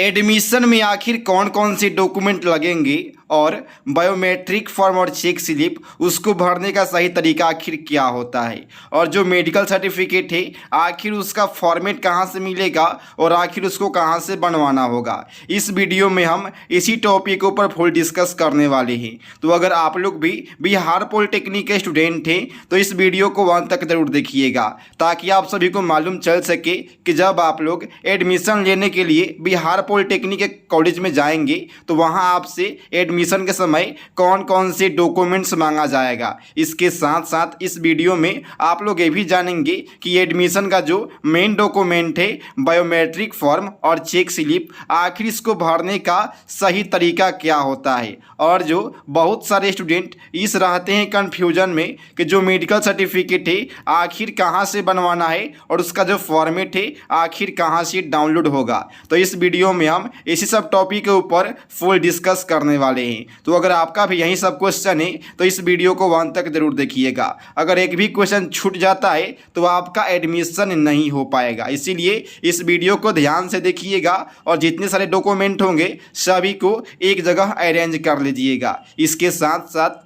Admission में आखिर कौन कौन से डॉक्यूमेंट लगेंगे और बायोमेट्रिक फॉर्म और चेक स्लिप उसको भरने का सही तरीका आखिर क्या होता है, और जो मेडिकल सर्टिफिकेट है आखिर उसका फॉर्मेट कहाँ से मिलेगा और आखिर उसको कहाँ से बनवाना होगा। इस वीडियो में हम इसी टॉपिक के ऊपर फुल डिस्कस करने वाले हैं। तो अगर आप लोग भी बिहार पॉलिटेक्निक के स्टूडेंट हैं तो इस वीडियो को अंत तक जरूर देखिएगा, ताकि आप सभी को मालूम चल सके कि जब आप लोग एडमिशन लेने के लिए बिहार पॉलिटेक्निक के कॉलेज में जाएंगे तो वहाँ आपसे एडमिशन के समय कौन कौन से डॉक्यूमेंट्स मांगा जाएगा। इसके साथ साथ इस वीडियो में आप लोग ये भी जानेंगे कि एडमिशन का जो मेन डॉक्यूमेंट है बायोमेट्रिक फॉर्म और चेक स्लिप, आखिर इसको भरने का सही तरीका क्या होता है। और जो बहुत सारे स्टूडेंट इस रहते हैं कन्फ्यूजन में कि जो मेडिकल सर्टिफिकेट है आखिर कहाँ से बनवाना है और उसका जो फॉर्मेट है आखिर कहाँ से डाउनलोड होगा। तो इस वीडियो में हम इसी सब टॉपिक के ऊपर फुल डिस्कस करने वाले हैं। तो अगर आपका भी यही सब क्वेश्चन है तो इस वीडियो को अंत तक जरूर देखिएगा। अगर एक भी क्वेश्चन छूट जाता है तो आपका एडमिशन नहीं हो पाएगा, इसीलिए इस वीडियो को ध्यान से देखिएगा और जितने सारे डॉक्यूमेंट होंगे सभी को एक जगह अरेंज कर लीजिएगा। इसके साथ साथ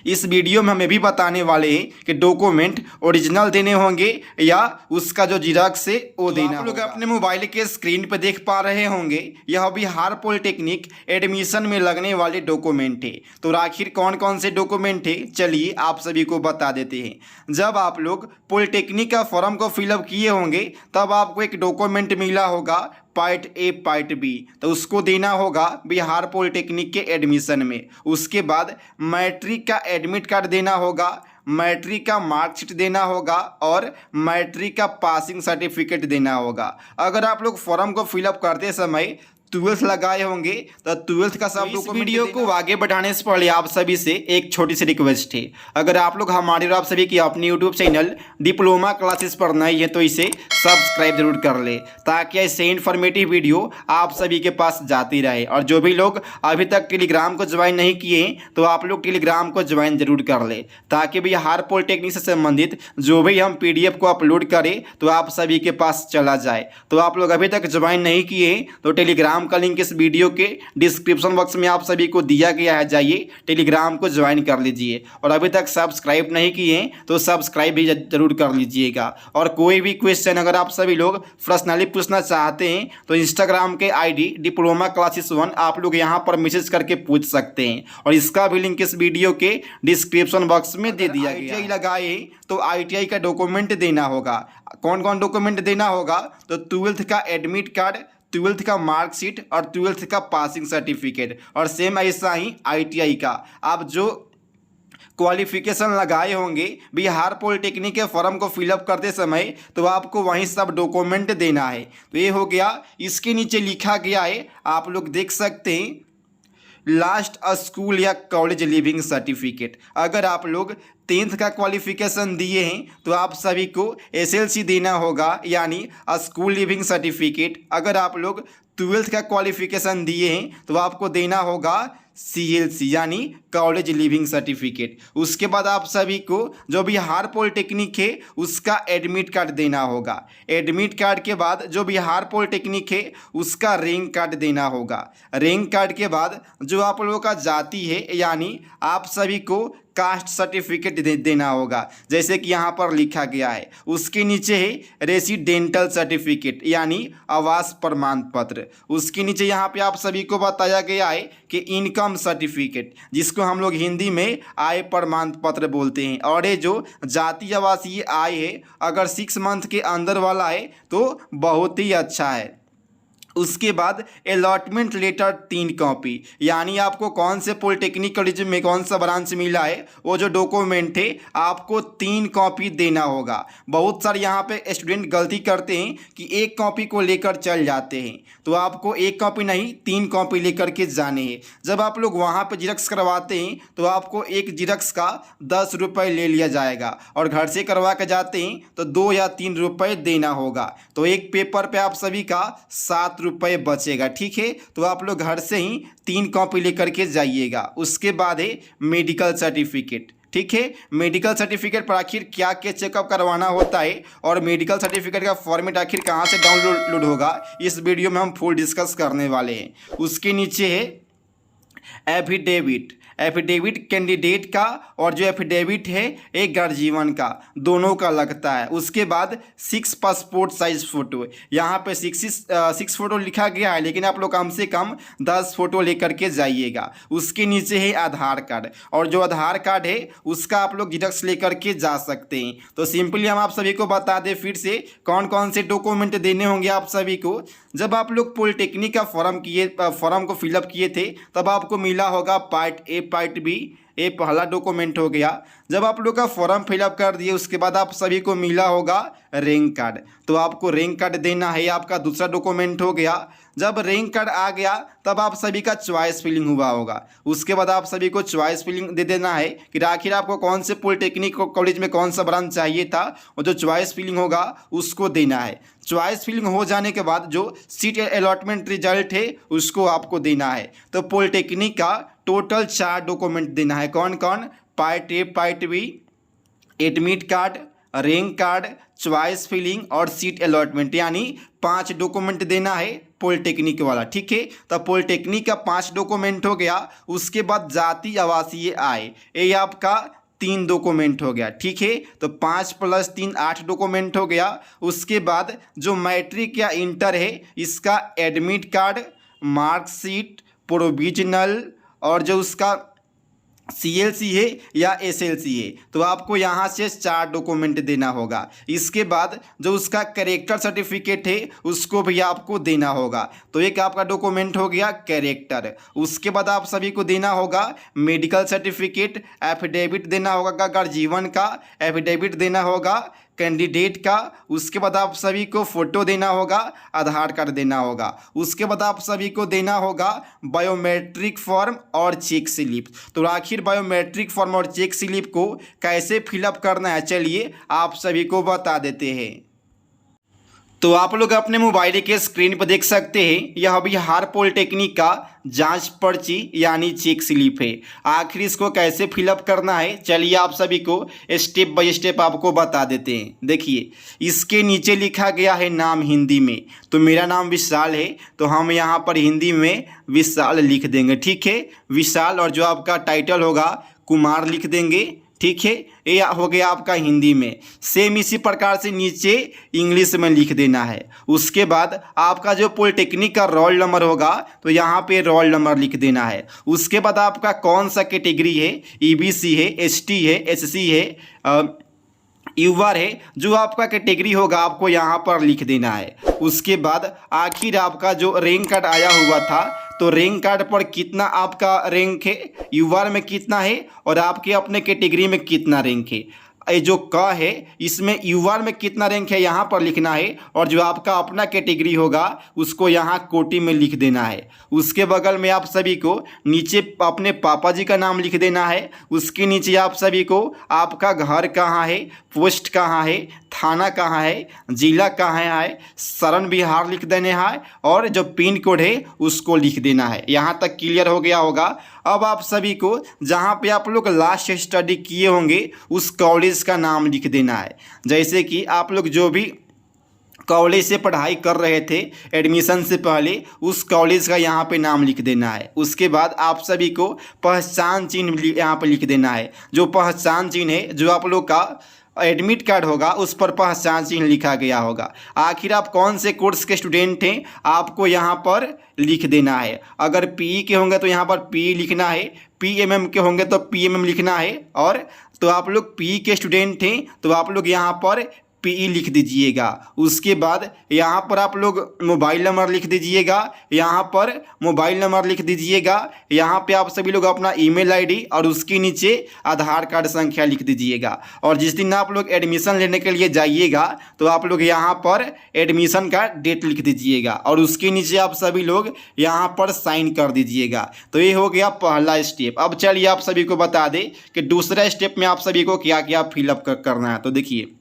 इस वीडियो में हम ये भी बताने वाले हैं कि डॉक्यूमेंट ओरिजिनल देने होंगे या उसका जो जिराक्स है वो देना। आप लोग अपने मोबाइल के स्क्रीन पर देख पा रहे होंगे यह बिहार पॉलिटेक्निक एडमिशन में लगने वाले डॉक्यूमेंट है। तो आखिर कौन कौन से डॉक्यूमेंट है चलिए आप सभी को बता देते हैं। जब आप लोग पॉलिटेक्निक का फॉर्म को फिलअप किए होंगे तब आपको एक डॉक्यूमेंट मिला होगा पार्ट ए पार्ट बी, तो उसको देना होगा बिहार पॉलिटेक्निक के एडमिशन में। उसके बाद मैट्रिक का एडमिट कार्ड देना होगा, मैट्रिक का मार्कशीट देना होगा और मैट्रिक का पासिंग सर्टिफिकेट देना होगा। अगर आप लोग फॉर्म को फिलअप करते समय 12th लगाए होंगे तो 12th का सब लोग। वीडियो को आगे बढ़ाने से पहले आप सभी से एक छोटी सी रिक्वेस्ट है, अगर आप लोग हमारे और आप सभी की अपनी यूट्यूब चैनल डिप्लोमा क्लासेस पर नए हैं तो इसे सब्सक्राइब जरूर कर ले, ताकि ऐसे इन्फॉर्मेटिव वीडियो आप सभी के पास जाती रहे। और जो भी लोग अभी तक टेलीग्राम को ज्वाइन नहीं किए हैं तो आप लोग टेलीग्राम को ज्वाइन जरूर कर ले, ताकि बिहार पॉलिटेक्निक से संबंधित जो भी हम PDF को अपलोड करें तो आप सभी के पास चला जाए। तो आप लोग अभी तक ज्वाइन नहीं किए तो टेलीग्राम का लिंक इस वीडियो के डिस्क्रिप्शन बॉक्स में आप सभी को दिया गया है, जाइए टेलीग्राम को ज्वाइन कर लीजिए। और अभी तक सब्सक्राइब नहीं किए तो सब्सक्राइब भी जरूर कर लीजिएगा। और कोई भी क्वेश्चन अगर आप सभी लोग पर्सनली पूछना चाहते हैं तो इंस्टाग्राम के ID डिप्लोमा क्लासेस 1 आप लोग यहां पर मैसेज करके पूछ सकते हैं, और इसका भी लिंक इस वीडियो के डिस्क्रिप्शन बॉक्स में दे दिया गया। ITI लगाए तो ITI का डॉक्यूमेंट देना होगा। कौन कौन डॉक्यूमेंट देना होगा तो 12th का एडमिट कार्ड, 12th का मार्कशीट और 12th का पासिंग सर्टिफिकेट, और सेम ऐसा ही ITI का आप जो क्वालिफिकेशन लगाए होंगे बिहार पॉलिटेक्निक के फॉर्म को फिलअप करते समय तो आपको वहीं सब डॉक्यूमेंट देना है। तो ये हो गया। इसके नीचे लिखा गया है, आप लोग देख सकते हैं, लास्ट स्कूल या कॉलेज लिविंग सर्टिफिकेट। अगर आप लोग 10th का क्वालिफिकेशन दिए हैं तो आप सभी को SLC देना होगा, यानी स्कूल लिविंग सर्टिफिकेट। अगर आप लोग 12th का क्वालिफिकेशन दिए हैं तो आपको देना होगा CLC यानी कॉलेज लिविंग सर्टिफिकेट। उसके बाद आप सभी को जो बिहार पॉलिटेक्निक है उसका एडमिट कार्ड देना होगा। एडमिट कार्ड के बाद जो बिहार पॉलिटेक्निक है उसका रैंक कार्ड देना होगा। रैंक कार्ड के बाद जो आप लोगों का जाति है यानी आप सभी को कास्ट सर्टिफिकेट देना होगा, जैसे कि यहाँ पर लिखा गया है। उसके नीचे है रेसिडेंटल सर्टिफिकेट यानी आवास प्रमाण पत्र। उसके नीचे यहाँ पे आप सभी को बताया गया है कि इनकम सर्टिफिकेट, जिसको हम लोग हिंदी में आय प्रमाण पत्र बोलते हैं। और ये जो जातीय आवासीय आय है अगर 6 मंथ के अंदर वाला है तो बहुत ही अच्छा है। उसके बाद अलॉटमेंट लेटर 3 कॉपी, यानी आपको कौन से पॉलिटेक्निक कॉलेज में कौन सा ब्रांच मिला है वो जो डॉक्यूमेंट है आपको 3 कॉपी देना होगा। बहुत सारे यहाँ पे स्टूडेंट गलती करते हैं कि 1 कॉपी को लेकर चल जाते हैं, तो आपको 1 कॉपी नहीं 3 कॉपी लेकर के जाने हैं। जब आप लोग वहाँ पे जिरक्स करवाते हैं तो आपको एक जिरक्स का 10 रुपये ले लिया जाएगा, और घर से करवा के जाते हैं तो 2 या 3 रुपये देना होगा। तो एक पेपर पे आप सभी का 7 रुपये बचेगा, ठीक है। तो आप लोग घर से ही 3 कॉपी लेकर के जाइएगा। उसके बाद है मेडिकल सर्टिफिकेट। ठीक है। मेडिकल सर्टिफिकेट पर आखिर क्या क्या चेकअप करवाना होता है और मेडिकल सर्टिफिकेट का फॉर्मेट आखिर कहाँ से डाउनलोड होगा, इस वीडियो में हम फुल डिस्कस करने वाले हैं। उसके नीचे है एफिडेविट कैंडिडेट का और जो एफिडेविट है एक गार्जियन का, दोनों का लगता है। उसके बाद 6 पासपोर्ट साइज फ़ोटो, यहाँ पे 6 फ़ोटो लिखा गया है, लेकिन आप लोग कम से कम 10 फ़ोटो लेकर के जाइएगा। उसके नीचे है आधार कार्ड, और जो आधार कार्ड है उसका आप लोग जेरॉक्स लेकर के जा सकते हैं। तो सिंपली हम आप सभी को बता दें फिर से कौन कौन से डॉक्यूमेंट देने होंगे आप सभी को। जब आप लोग पॉलिटेक्निक का फॉर्म को फिलअप किए थे तब आपको मिला होगा पार्ट ए पार्ट बी, ये पहला डॉक्यूमेंट हो गया। जब आप लोग का फॉर्म फिलअप कर दिए उसके बाद आप सभी को मिला होगा रैंक कार्ड, तो आपको रैंक कार्ड देना है, आपका दूसरा डॉक्यूमेंट हो गया। जब रैंक कार्ड आ गया तब आप सभी का चॉइस फिलिंग हुआ होगा, उसके बाद आप सभी को चॉइस फिलिंग दे देना है कि आखिर आपको कौन से पॉलिटेक्निक कॉलेज में कौन सा ब्रांच चाहिए था, और जो चॉइस फिलिंग होगा उसको देना है। चॉइस फिलिंग हो जाने के बाद जो सीट अलॉटमेंट रिजल्ट है उसको आपको देना है। तो पॉलिटेक्निक का टोटल 4 डॉक्यूमेंट देना है। कौन कौन? Part A part B, admit card, rank card, choice filling और सीट अलॉटमेंट, यानी 5 डॉक्यूमेंट देना है पॉलिटेक्निक वाला। ठीक है, तो पॉलिटेक्निक का 5 डॉक्यूमेंट हो गया। उसके बाद जाति आवासीय आय, ये आपका 3 डॉक्यूमेंट हो गया। ठीक है, तो 5 + 3 8 डॉक्यूमेंट हो गया। उसके बाद जो मैट्रिक या इंटर है इसका एडमिट कार्ड, मार्कशीट, प्रोविजनल और जो उसका CLC है या SLC है, तो आपको यहाँ से 4 डॉक्यूमेंट देना होगा। इसके बाद जो उसका कैरेक्टर सर्टिफिकेट है उसको भी आपको देना होगा। तो एक आपका डॉक्यूमेंट हो गया कैरेक्टर। उसके बाद आप सभी को देना होगा मेडिकल सर्टिफिकेट, एफिडेविट देना होगा गार्जियन का, एफिडेविट देना होगा कैंडिडेट का। उसके बाद आप सभी को फ़ोटो देना होगा, आधार कार्ड देना होगा। उसके बाद आप सभी को देना होगा बायोमेट्रिक फॉर्म और चेक स्लिप। तो आखिर बायोमेट्रिक फॉर्म और चेक स्लिप को कैसे फिलअप करना है, चलिए आप सभी को बता देते हैं। तो आप लोग अपने मोबाइल के स्क्रीन पर देख सकते हैं, यह बिहार पॉलिटेक्निक का जांच पर्ची यानी चेक स्लिप है। आखिर इसको कैसे फिलअप करना है, चलिए आप सभी को स्टेप बाय स्टेप आपको बता देते हैं। देखिए, इसके नीचे लिखा गया है नाम हिंदी में, तो मेरा नाम विशाल है, तो हम यहाँ पर हिंदी में विशाल लिख देंगे। ठीक है, विशाल, और जो आपका टाइटल होगा कुमार लिख देंगे। ठीक है, ये हो गया आपका हिंदी में। सेम इसी प्रकार से नीचे इंग्लिश में लिख देना है। उसके बाद आपका जो पॉलिटेक्निक का रोल नंबर होगा तो यहाँ पे रोल नंबर लिख देना है। उसके बाद आपका कौन सा कैटेगरी है, EBC है, ST है, SC है, यूआर है, जो आपका कैटेगरी होगा आपको यहाँ पर लिख देना है। उसके बाद आखिर आपका जो रैंक कार्ड आया हुआ था तो रैंक कार्ड पर कितना आपका रैंक है, यूआर में कितना है और आपके अपने कैटेगरी में कितना रैंक है। ये जो क है इसमें यूआर में कितना रैंक है यहाँ पर लिखना है, और जो आपका अपना कैटेगरी होगा उसको यहाँ कोटि में लिख देना है। उसके बगल में आप सभी को नीचे अपने पापा जी का नाम लिख देना है। उसके नीचे आप सभी को आपका घर कहाँ है, पोस्ट कहाँ है, थाना कहाँ है, जिला कहाँ है, शरण बिहार लिख देने हैं, और जो पिन कोड है उसको लिख देना है। यहाँ तक क्लियर हो गया होगा। अब आप सभी को जहाँ पे आप लोग लास्ट स्टडी किए होंगे उस कॉलेज का नाम लिख देना है। जैसे कि आप लोग जो भी कॉलेज से पढ़ाई कर रहे थे एडमिशन से पहले, उस कॉलेज का यहाँ पे नाम लिख देना है। उसके बाद आप सभी को पहचान चिन्ह यहाँ पे लिख देना है। जो पहचान चिन्ह है, जो आप लोग का एडमिट कार्ड होगा उस पर पहचान चिन्ह लिखा गया होगा। आखिर आप कौन से कोर्स के स्टूडेंट हैं आपको यहाँ पर लिख देना है। अगर PE के होंगे तो यहाँ पर PE लिखना है, PMM के होंगे तो PMM लिखना है, और तो आप लोग PE के स्टूडेंट हैं तो आप लोग यहाँ पर PE लिख दीजिएगा। उसके बाद यहाँ पर आप लोग मोबाइल नंबर लिख दीजिएगा, यहाँ पर मोबाइल नंबर लिख दीजिएगा। यहाँ पे आप सभी लोग अपना ईमेल आईडी और उसके नीचे आधार कार्ड संख्या लिख दीजिएगा। और जिस दिन आप लोग एडमिशन लेने के लिए जाइएगा तो आप लोग यहाँ पर एडमिशन का डेट लिख दीजिएगा, और उसके नीचे आप सभी लोग यहाँ पर साइन कर दीजिएगा। तो ये हो गया पहला स्टेप। अब चलिए आप सभी को बता दें कि दूसरा स्टेप में आप सभी को क्या क्या फिलअप करना है। तो देखिए,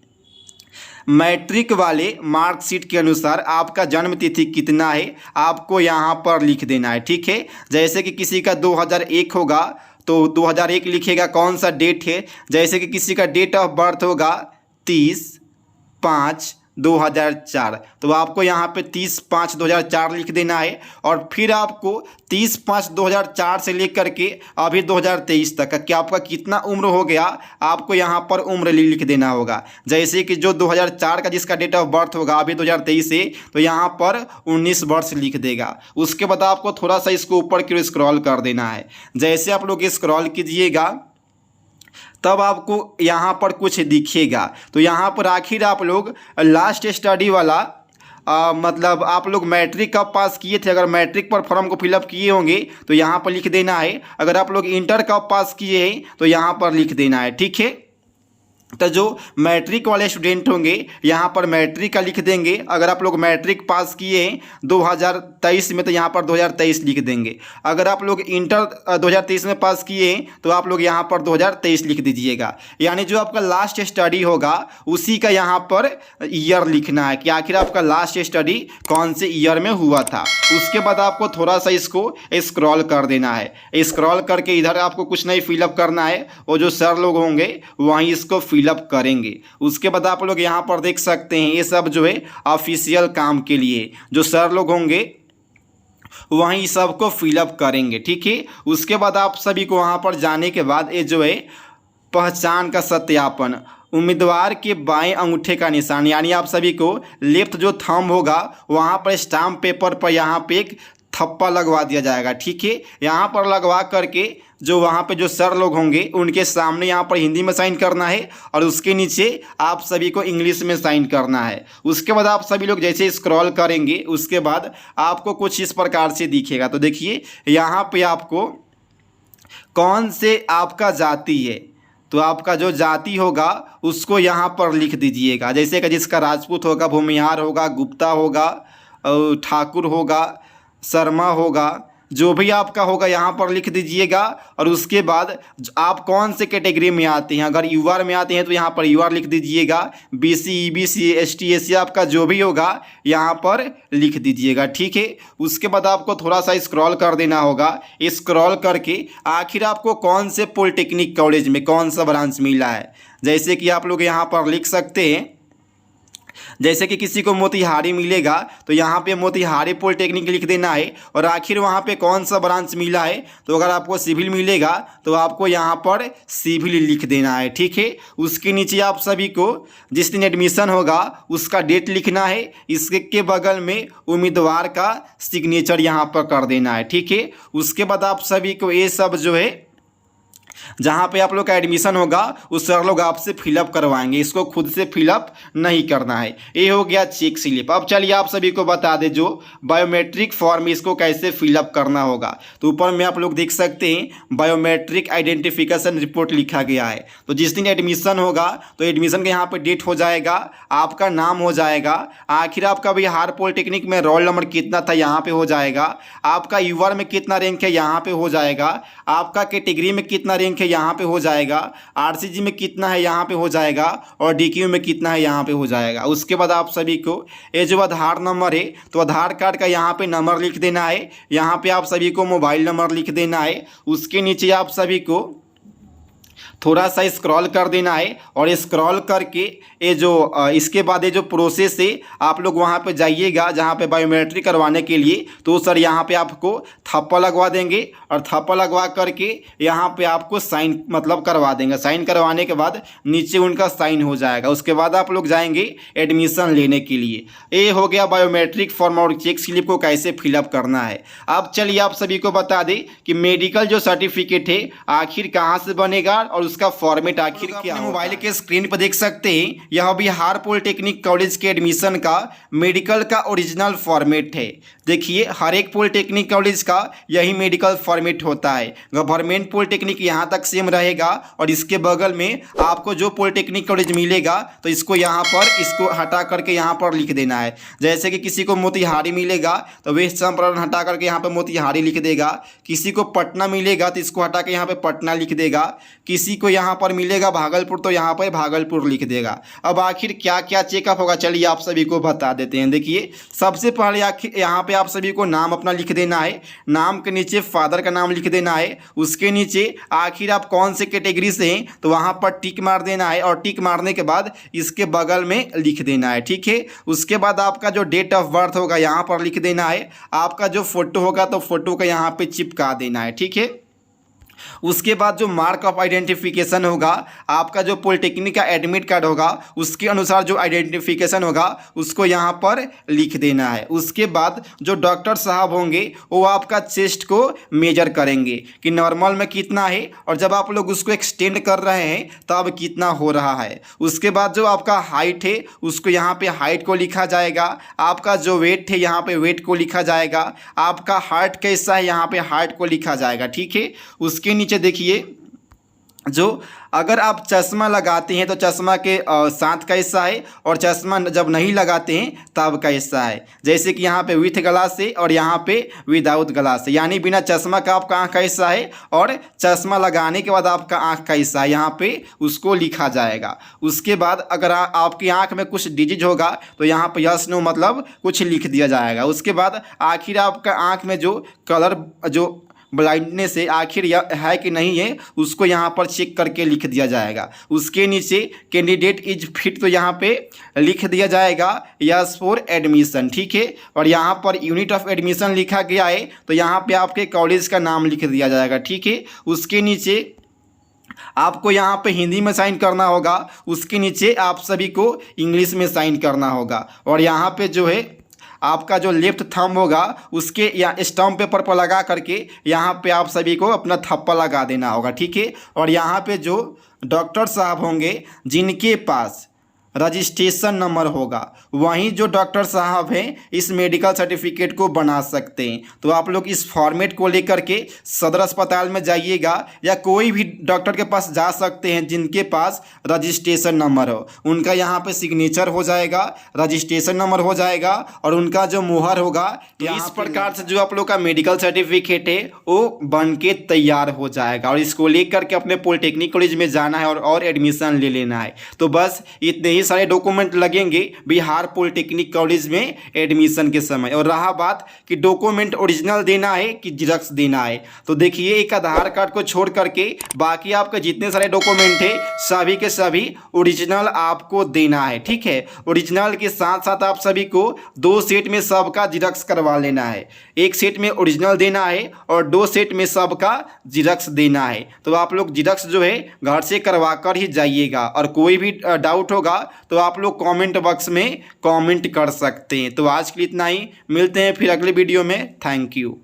मैट्रिक वाले मार्कशीट के अनुसार आपका जन्म तिथि कितना है आपको यहाँ पर लिख देना है। ठीक है, जैसे कि किसी का 2001 होगा तो 2001 लिखेगा। कौन सा डेट है, जैसे कि किसी का डेट ऑफ बर्थ होगा 30/5/2004, तो आपको यहाँ पे 30/5/2004 लिख देना है। और फिर आपको 30/5/2004 से लेकर के अभी 2023 तक का क्या आपका कितना उम्र हो गया, आपको यहाँ पर उम्र लिख देना होगा। जैसे कि जो 2004 का जिसका डेट ऑफ बर्थ होगा अभी 2023 से, तो यहाँ पर 19 वर्ष लिख देगा। उसके बाद आपको थोड़ा सा इसको ऊपर की ओर स्क्रॉल कर देना है। जैसे आप लोग स्क्रॉल कीजिएगा तब आपको यहाँ पर कुछ दिखेगा। तो यहाँ पर आखिर आप लोग लास्ट स्टडी वाला मतलब आप लोग मैट्रिक कब पास किए थे, अगर मैट्रिक पर फॉर्म को फिलअप किए होंगे तो यहाँ पर लिख देना है। अगर आप लोग इंटर कब पास किए हैं तो यहाँ पर लिख देना है, ठीक है। तो जो मैट्रिक वाले स्टूडेंट होंगे यहाँ पर मैट्रिक का लिख देंगे। अगर आप लोग मैट्रिक पास किए हैं 2023 में तो यहाँ पर 2023 लिख देंगे। अगर आप लोग इंटर 2023 में पास किए हैं तो आप लोग यहाँ पर 2023 लिख दीजिएगा। यानी जो आपका लास्ट स्टडी होगा उसी का यहाँ पर ईयर लिखना है कि आखिर आपका लास्ट स्टडी कौन से ईयर में हुआ था। उसके बाद आपको थोड़ा सा इसको स्क्रॉल कर देना है। स्क्रॉल करके इधर आपको कुछ नहीं फिलअप करना है, वो जो सर लोग होंगे वहीं इसको फिलअप करेंगे। उसके बाद आप लोग यहाँ पर देख सकते हैं ये सब जो है ऑफिशियल काम के लिए जो सर लोग होंगे वहीं सबको फिलअप करेंगे, ठीक है। उसके बाद आप सभी को वहाँ पर जाने के बाद ये जो है पहचान का सत्यापन, उम्मीदवार के बाएं अंगूठे का निशान, यानी आप सभी को लेफ्ट जो थंब होगा वहाँ पर स्टाम्प पेपर पर यहाँ पे एक थप्पा लगवा दिया जाएगा, ठीक है। यहाँ पर लगवा करके जो वहाँ पे जो सर लोग होंगे उनके सामने यहाँ पर हिंदी में साइन करना है और उसके नीचे आप सभी को इंग्लिश में साइन करना है। उसके बाद आप सभी लोग जैसे स्क्रॉल करेंगे उसके बाद आपको कुछ इस प्रकार से दिखेगा। तो देखिए यहाँ पे आपको कौन से आपका जाति है, तो आपका जो जाति होगा उसको यहाँ पर लिख दीजिएगा। जैसे कि जिसका राजपूत होगा, भूमिहार होगा, गुप्ता होगा, ठाकुर होगा, शर्मा होगा, जो भी आपका होगा यहाँ पर लिख दीजिएगा। और उसके बाद आप कौन से कैटेगरी में आते हैं, अगर यूआर में आते हैं तो यहाँ पर यूआर लिख दीजिएगा। बीसी, ईबीसी, एसटी, एससी आपका जो भी होगा यहाँ पर लिख दीजिएगा, ठीक है। उसके बाद आपको थोड़ा सा स्क्रॉल कर देना होगा। स्क्रॉल करके आखिर आपको कौन से पॉलिटेक्निक कॉलेज में कौन सा ब्रांच मिला है, जैसे कि आप लोग यहाँ पर लिख सकते हैं। जैसे कि किसी को मोतिहारी मिलेगा तो यहाँ पे मोतिहारी पॉलिटेक्निक लिख देना है। और आखिर वहाँ पे कौन सा ब्रांच मिला है, तो अगर आपको सिविल मिलेगा तो आपको यहाँ पर सिविल लिख देना है, ठीक है। उसके नीचे आप सभी को जिस दिन एडमिशन होगा उसका डेट लिखना है। इसके बगल में उम्मीदवार का सिग्नेचर यहाँ पर कर देना है, ठीक है। उसके बाद आप सभी को ये सब जो है जहाँ पे आप लोग का एडमिशन होगा उस सर लोग आपसे फिलअप करवाएंगे, इसको खुद से फिलअप नहीं करना है। ये हो गया चेक स्लिप। अब चलिए आप सभी को बता दें जो बायोमेट्रिक फॉर्म इसको कैसे फिलअप करना होगा। तो ऊपर में आप लोग देख सकते हैं बायोमेट्रिक आइडेंटिफिकेशन रिपोर्ट लिखा गया है। तो जिस दिन एडमिशन होगा तो एडमिशन का यहाँ पर डेट हो जाएगा, आपका नाम हो जाएगा, आखिर आपका बिहार पॉलिटेक्निक में रोल नंबर कितना था यहाँ पे हो जाएगा, आपका यूआर में कितना रैंक है यहाँ पे हो जाएगा, आपका कैटेगरी में कितना रैंक है यहाँ पे हो जाएगा, आरसीजी में कितना है यहाँ पे हो जाएगा और डीक्यू में कितना है यहाँ पे हो जाएगा। उसके बाद आप सभी को ये जो आधार नंबर है तो आधार कार्ड का यहाँ पे नंबर लिख देना है। यहाँ पे आप सभी को मोबाइल नंबर लिख देना है। उसके नीचे आप सभी को थोड़ा सा स्क्रॉल कर देना है और स्क्रॉल करके ये जो इसके बाद ये जो प्रोसेस है आप लोग वहाँ पे जाइएगा जहाँ पे बायोमेट्रिक करवाने के लिए। तो सर यहाँ पे आपको थप्पा लगवा देंगे और थप्पा लगवा करके यहाँ पे आपको साइन मतलब करवा देंगे। साइन करवाने के बाद नीचे उनका साइन हो जाएगा। उसके बाद आप लोग जाएंगे एडमिशन लेने के लिए। ये हो गया बायोमेट्रिक फॉर्म और चेक स्लिप को कैसे फिलअप करना है। अब चलिए आप सभी को बता दें कि मेडिकल जो सर्टिफिकेट है आखिर कहाँ से बनेगा और उसका फॉर्मेट आखिर क्या। मोबाइल के स्क्रीन पर देख सकते हैं यह बिहार पॉलिटेक्निक कॉलेज के एडमिशन का मेडिकल का ओरिजिनल फॉर्मेट है। देखिए हर एक पॉलिटेक्निक कॉलेज का यही मेडिकल फॉर्मेट होता है। गवर्नमेंट पॉलिटेक्निक यहाँ तक सेम रहेगा और इसके बगल में आपको जो पॉलिटेक्निक कॉलेज मिलेगा तो इसको यहाँ पर इसको हटा करके यहाँ पर लिख देना है। जैसे कि किसी को मोतिहारी मिलेगा तो वेस्ट चंपारण हटा करके यहाँ पर मोतिहारी लिख देगा। किसी को पटना मिलेगा तो इसको हटा के यहाँ पर पटना लिख देगा। किसी को यहाँ पर मिलेगा भागलपुर तो यहाँ पर भागलपुर लिख देगा। अब आखिर क्या क्या चेकअप होगा चलिए आप सभी को बता देते हैं। देखिए सबसे पहले आखिर यहाँ पे आप सभी को नाम अपना लिख देना है। नाम के नीचे फादर का नाम लिख देना है। उसके नीचे आखिर आप कौन से कैटेगरी से हैं तो वहाँ पर टिक मार देना है, और टिक मारने के बाद इसके बगल में लिख देना है, ठीक है। उसके बाद आपका जो डेट ऑफ बर्थ होगा यहाँ पर लिख देना है। आपका जो फोटो होगा तो फोटो का यहाँ पे चिपका देना है, ठीक है। उसके बाद जो मार्क ऑफ आइडेंटिफिकेशन होगा, आपका जो पॉलिटेक्निक का एडमिट कार्ड होगा उसके अनुसार जो आइडेंटिफिकेशन होगा उसको यहाँ पर लिख देना है। उसके बाद जो डॉक्टर साहब होंगे वो आपका चेस्ट को मेजर करेंगे कि नॉर्मल में कितना है, और जब आप लोग उसको एक्सटेंड कर रहे हैं तब कितना हो रहा है। उसके बाद जो आपका हाइट है उसको यहाँ पे हाइट को लिखा जाएगा। आपका जो वेट है यहाँ पे वेट को लिखा जाएगा। आपका हार्ट कैसा है यहाँ पे हार्ट को लिखा जाएगा, ठीक है। उसके नीचे देखिए, जो अगर आप चश्मा लगाते हैं तो चश्मा के साथ का हिस्सा है, और चश्मा जब नहीं लगाते हैं तब का हिस्सा है। जैसे कि यहाँ पे विथ ग्लास है और यहाँ पे विदाउट ग्लास है, यानी बिना चश्मा का आपका आँख का हिस्सा है और चश्मा लगाने के बाद आपका आँख का हिस्सा है, यहाँ पे उसको लिखा जाएगा। उसके बाद अगर आपकी आँख में कुछ डिजीज होगा तो यहाँ पे यस नो मतलब कुछ लिख दिया जाएगा। उसके बाद आखिर आपका आँख में जो कलर जो ब्लाइंडनेस है आखिर यह है कि नहीं है उसको यहाँ पर चेक करके लिख दिया जाएगा। उसके नीचे कैंडिडेट इज फिट तो यहाँ पे लिख दिया जाएगा यस फॉर एडमिशन, ठीक है। और यहाँ पर यूनिट ऑफ एडमिशन लिखा गया है तो यहाँ पे आपके कॉलेज का नाम लिख दिया जाएगा, ठीक है। उसके नीचे आपको यहाँ पे हिंदी में साइन करना होगा, उसके नीचे आप सभी को इंग्लिश में साइन करना होगा। और यहाँ पे जो है आपका जो लेफ्ट थंब होगा उसके या स्टम्प पेपर पर लगा करके यहाँ पे आप सभी को अपना थप्पा लगा देना होगा, ठीक है। और यहाँ पे जो डॉक्टर साहब होंगे जिनके पास रजिस्ट्रेशन नंबर होगा वहीं जो डॉक्टर साहब हैं इस मेडिकल सर्टिफिकेट को बना सकते हैं। तो आप लोग इस फॉर्मेट को लेकर के सदर अस्पताल में जाइएगा या कोई भी डॉक्टर के पास जा सकते हैं जिनके पास रजिस्ट्रेशन नंबर हो। उनका यहाँ पे सिग्नेचर हो जाएगा, रजिस्ट्रेशन नंबर हो जाएगा और उनका जो मुहर होगा। तो इस प्रकार से जो आप लोग का मेडिकल सर्टिफिकेट है वो बन के तैयार हो जाएगा, और इसको लेकर के अपने पॉलिटेक्निक कॉलेज में जाना है और एडमिशन ले लेना है। तो बस इतने ही सारे डॉक्यूमेंट लगेंगे बिहार पॉलिटेक्निक कॉलेज में एडमिशन के समय। और रहा बात कि डॉक्यूमेंट ओरिजिनल देना है कि जेरॉक्स देना है, तो देखिए एक आधार कार्ड को छोड़ करके बाकी आपके जितने सारे डॉक्यूमेंट है सभी के सभी ओरिजिनल आपको देना है, ठीक है। ओरिजिनल के साथ साथ आप सभी को 2 सेट में सबका जेरॉक्स करवा लेना है। 1 सेट में ओरिजिनल देना है और 2 सेट में सबका जेरॉक्स देना है। तो आप लोग जेरॉक्स जो है घर से करवा कर ही जाइएगा, और कोई भी डाउट होगा तो आप लोग कमेंट बॉक्स में कमेंट कर सकते हैं। तो आज के लिए इतना ही, मिलते हैं फिर अगले वीडियो में। Thank you.